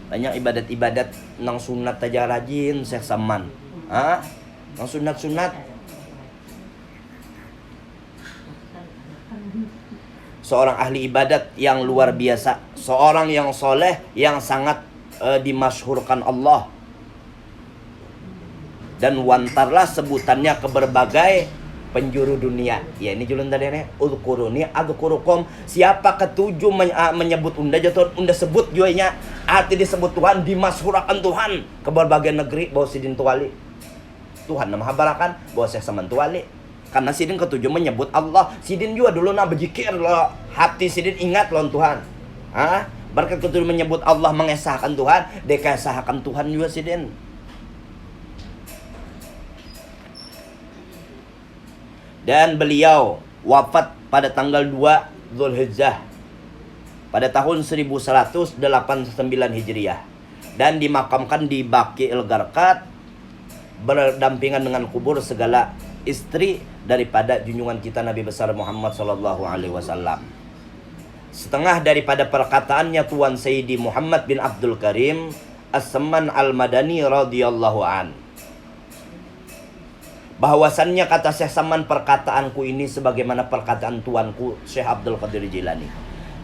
Banyak ibadat-ibadat nang sunat aja rajin Syekh Saman. Nang sunat-sunat. Seorang ahli ibadat yang luar biasa, seorang yang soleh yang sangat dimasyhurkan Allah. Dan wantarlah sebutannya ke berbagai penjuru dunia. Ya ini julun tadi nih, udkuruni adkurukum. Siapa ketujuh menyebut unda jatuh unda sebut juanya. Arti disebut Tuhan, dimasyhurkan Tuhan ke berbagai negeri bahwa sidin tuwali. Tuhan nama habarakan bahwa Syekh Saman tuwali. Karena sidin ketujuh menyebut Allah. Sidin juga dulu berzikir loh. Hati sidin ingat loh Tuhan. Berkat ketujuh menyebut Allah, mengesahkan Tuhan, dekesahkan Tuhan juga sidin. Dan beliau wafat pada tanggal 2 Zulhijjah pada tahun 1189 Hijriah dan dimakamkan di Baqi' Garqad berdampingan dengan kubur segala istri daripada junjungan kita Nabi besar Muhammad sallallahu alaihi wasallam. Setengah daripada perkataannya Tuan Sayyidi Muhammad bin Abdul Karim As-Saman Al-Madani radhiyallahu an. Bahwasannya kata Syekh Saman, perkataanku ini sebagaimana perkataan tuanku Syekh Abdul Qadir Jilani.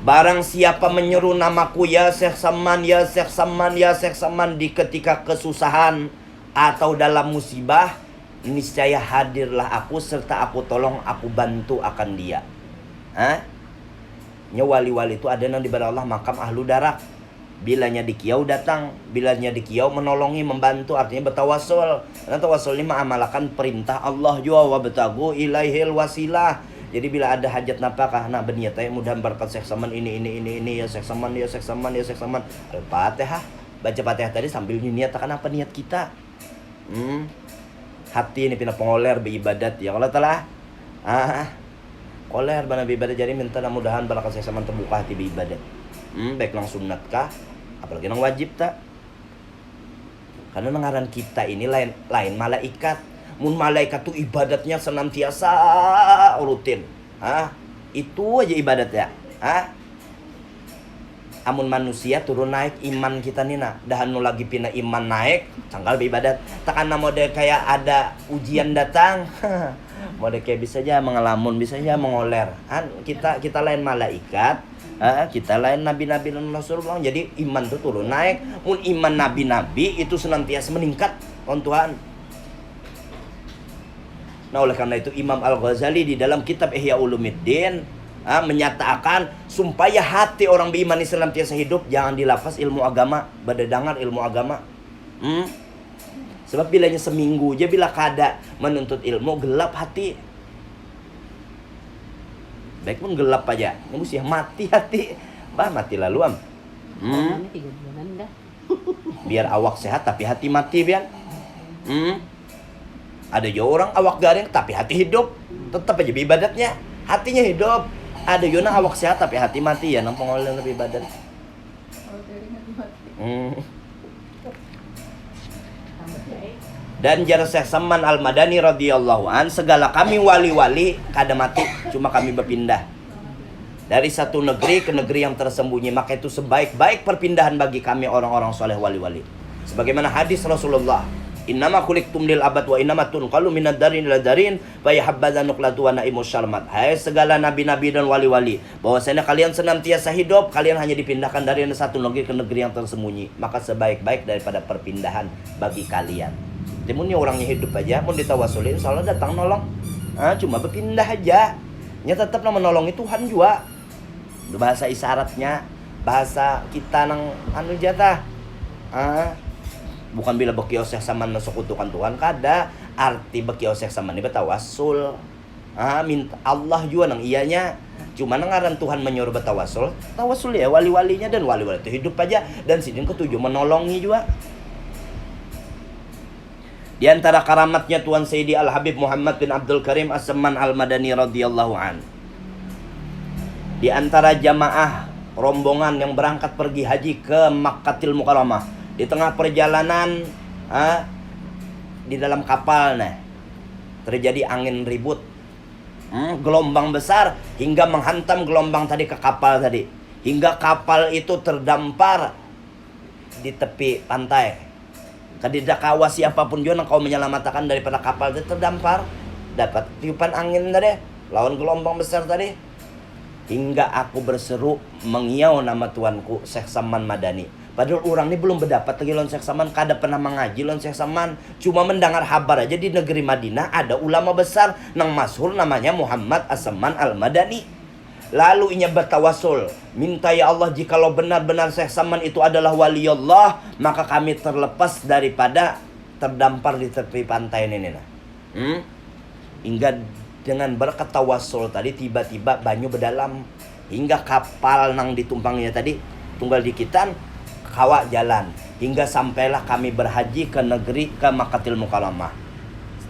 Barang siapa menyeru namaku ya Syekh Saman, ya Syekh Saman, ya Syekh Saman di ketika kesusahan atau dalam musibah, niscaya hadirlah aku serta aku tolong, aku bantu akan dia. Wali-wali itu ada yang diberi Allah makam ahlu darak. Bilanya di kiau datang, bilanya di kiau menolongi, membantu, artinya bertawasul. Karena tawasul ini mengamalkan perintah Allah juga, wa batagu ilaihil wasilah. Jadi bila ada hajat napakah nak berniat mudah berkat Syekh Saman ini ya Syekh Saman, ya Syekh Saman, ya Syekh Saman. Al-Fatihah, baca Fatihah tadi sambil niat akan apa niat kita. Hati ini pina pengoler beribadat ya Allah telah. Koler bana beribadat, jadi minta mudahan berkat Syekh Saman terbuka hati beribadat. Baik nang sunat kah, apalagi nang wajib tak? Karena nengaran kita ini lain malaikat. Mun malaikat tuh ibadatnya senantiasa rutin. Itu aja ibadat ya. Amun manusia turun naik iman kita nih dahan nu lagi pina iman naik, canggal beribadat. Takkan mode kayak ada ujian datang. Mode kayak bisa aja mengelamun, bisa aja mengoler. Kita lain malaikat. Kita lain nabi-nabi dan Rasulullah. Jadi iman itu turun naik. Mun iman nabi-nabi itu senantiasa meningkat on Tuhan. Nah oleh karena itu Imam Al-Ghazali di dalam kitab Ihya Ulumuddin menyatakan supaya hati orang beriman ini senantiasa hidup, jangan dilafaz ilmu agama, berdedangar ilmu agama. Sebab bilanya seminggu aja bila kada menuntut ilmu gelap hati. Baik pun gelap aja, mesti mati hati. Mati lalu biar awak sehat tapi hati mati biar. Ada juga orang awak garing tapi hati hidup, tetap aja ibadatnya, hatinya hidup. Ada juga awak sehat tapi hati mati ya, nang pengolah lebih ibadat. Dan jar Syekh Saman Al-Madani radhiyallahu an, segala kami wali-wali kada mati, cuma kami berpindah dari satu negeri ke negeri yang tersembunyi. Maka itu sebaik-baik perpindahan bagi kami orang-orang soleh wali-wali. Sebagaimana hadis Rasulullah, innama khuliqtum lil abad wa innama tunqalu minad darin ila darin fa yahabbaza nuqlatu wa naimus syarmat. Hai segala nabi-nabi dan wali-wali, bahwasanya kalian senantiasa hidup, kalian hanya dipindahkan dari satu negeri ke negeri yang tersembunyi. Maka sebaik-baik daripada perpindahan bagi kalian. Timunnya orangnya hidup aja, mau ditawasulin, insya Allah datang nolong. Cuma berpindah aja. Ya tetap menolongi Tuhan juga. Bahasa isyaratnya, bahasa kita nang jatah. Bukan bila bekio Syekh Saman sekutukan Tuhan, kada. Arti bekio Syekh Saman ini bertawasul. Minta Allah juga nang iyanya. Cuma nengaran Tuhan menyuruh bertawasul. Tawasul ya wali-walinya, dan wali-wali itu hidup aja. Dan sidin ketujuh menolongi juga. Di antara karamatnya Tuan Sayyidi Al-Habib Muhammad bin Abdul Karim As-Saman Al-Madani radhiyallahu an. Di antara jamaah rombongan yang berangkat pergi haji ke Makkatil Mukarramah, di tengah perjalanan di dalam kapal terjadi angin ribut. Gelombang besar hingga menghantam gelombang tadi ke kapal tadi. Hingga kapal itu terdampar di tepi pantai. Tidak kawa siapapun juga engkau menyelamatkan daripada kapal itu terdampar. Dapat tiupan angin tadi, lawan gelombang besar tadi. Hingga aku berseru mengiau nama tuanku Syekh Saman Madani. Padahal orang ini belum berdapat lagi lawan Syekh Saman, kada pernah mengaji lawan Syekh Saman. Cuma mendengar kabar aja di negeri Madinah ada ulama besar nang masyhur namanya Muhammad As-Saman Al-Madani. Lalu inya bertawasul, minta ya Allah jikalau benar-benar Syekh Saman itu adalah wali Allah, maka kami terlepas daripada terdampar di tepi pantai ini. Hingga dengan berkat tawasul tadi tiba-tiba banyu berdalam hingga kapal nang ditumpangnya tadi tunggal dikitan kawa jalan hingga sampailah kami berhaji ke negeri ke Makkatil Mukarramah.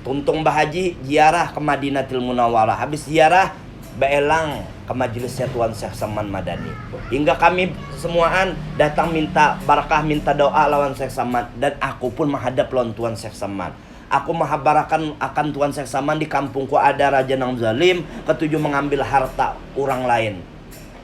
Tuntung berhaji ziarah ke Madinatul Munawwarah. Habis ziarah beelang ke majelisnya Tuan Syekh Saman Madani. Hingga kami semuaan datang minta barakah, minta doa lawan Syekh Saman, dan aku pun menghadap lawan Tuan Syekh Saman. Aku menghabarakan akan Tuan Syekh Saman di kampungku ada raja nang zalim, ketujuh mengambil harta orang lain.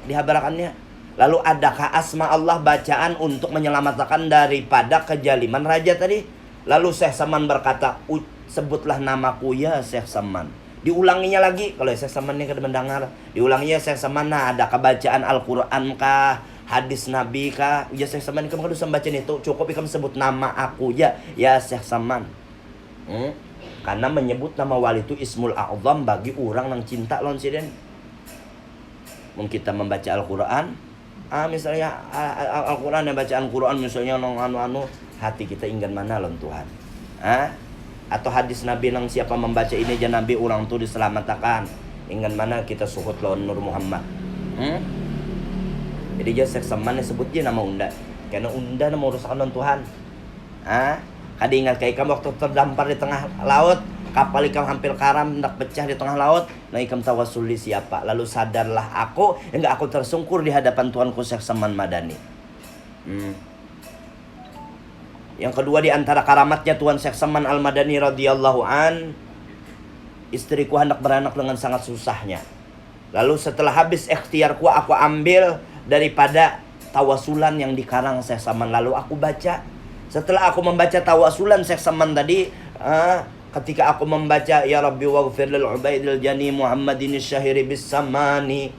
Dihabarakannya. Lalu adakah asma Allah bacaan untuk menyelamatkan daripada kejaliman raja tadi? Lalu Syekh Saman berkata, sebutlah namaku ya Syekh Saman. Diulanginya lagi, kalau Syekh Saman ini kada mendengar. Diulanginya Syekh Saman, nah ada bacaan Al-Quran kah? Hadis Nabi kah? Ya Syekh Saman, kamu harus membaca itu. Cukup kamu sebut nama aku ya Syekh Saman. Karena menyebut nama wali itu ismul a'zam bagi orang yang cinta lawan siden. Mungkin kita membaca Al-Quran, misalnya Al-Quran yang bacaan Quran misalnya anu hati kita ingin mana lawan Tuhan. Atau hadis Nabi nang siapa membaca ini aja Nabi orang tu diselamatkan. Ingin mana kita suhut lawan Nur Muhammad. Jadi dia Syekh Saman sebut dia nama unda. Karena unda nama urusan lawan Tuhan. Kada ingat kayak kamu waktu terdampar di tengah laut, kapal ikam hampir karam hendak pecah di tengah laut, nah ikam tawasuli siapa? Lalu sadarlah aku, hingga aku tersungkur di hadapan Tuanku Syekh Saman Madani. Yang kedua di antara karamatnya Tuan Syekh Saman Al-Madani radhiyallahu an, istriku hendak beranak dengan sangat susahnya. Lalu setelah habis ikhtiarku, aku ambil daripada tawasulan yang dikarang Syekh Saman, lalu aku baca. Setelah aku membaca tawasulan Syekh Saman tadi, ketika aku membaca ya Rabbi waghfir lil ubaidil jani Muhammadin syahiri bis samani,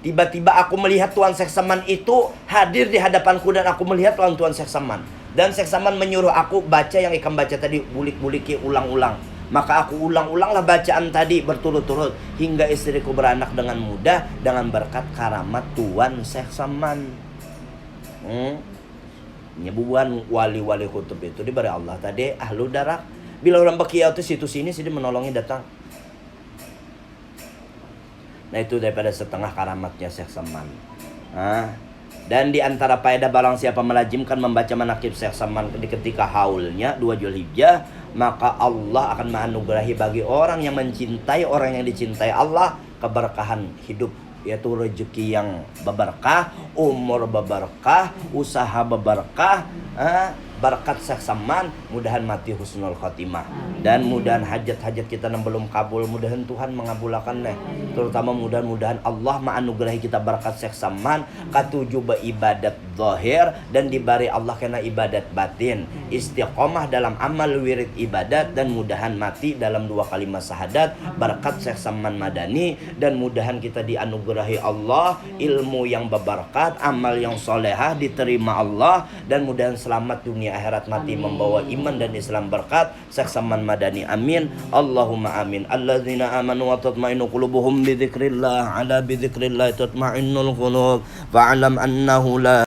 tiba-tiba aku melihat Tuan Syekh Saman itu hadir di hadapanku dan aku melihat lawan Tuan Syekh Saman. Dan Syekh Saman menyuruh aku baca yang ikam baca tadi, bulik-buliki ulang-ulang. Maka aku ulang-ulanglah bacaan tadi berturut-turut hingga istriku beranak dengan mudah dengan berkat karamat Tuan Syekh Saman. Nyebuan wali-wali kutub itu diberi Allah tadi ahlu darak. Bila orang bakia itu situ sini sih menolongi datang. Nah itu daripada setengah karamatnya Syekh Saman. Dan di antara faedah barang siapa melazimkan membaca manaqib Syekh Saman di ketika haulnya 2 Zulhijjah, maka Allah akan menganugerahi bagi orang yang mencintai orang yang dicintai Allah keberkahan hidup, yaitu rezeki yang berberkah, umur berberkah, usaha berberkah, berkat Syekh Saman, mudahan mati husnul khotimah. Dan mudahan hajat-hajat kita yang belum kabul, mudahan Tuhan mengabulkannya. Terutama mudahan Allah menganugerahi kita berkat Syekh Saman, katuju beribadat zahir dan diberi Allah kena ibadat batin, istiqomah dalam amal wirid ibadat, dan mudahan mati dalam 2 kalimat syahadat berkat Syekh Saman Madani. Dan mudahan kita dianugerahi Allah ilmu yang berberkat, amal yang solehah diterima Allah, dan mudahan selamat dunia akhirat mati membawa iman dan Islam berkat Syekh Saman Madani. Amin. Allahumma amin. Alladzina amanu wa tatma'innu qulubuhum bi dzikrillah, ala bi dzikrillah tatma'innul qulub. Fa'lam annahu la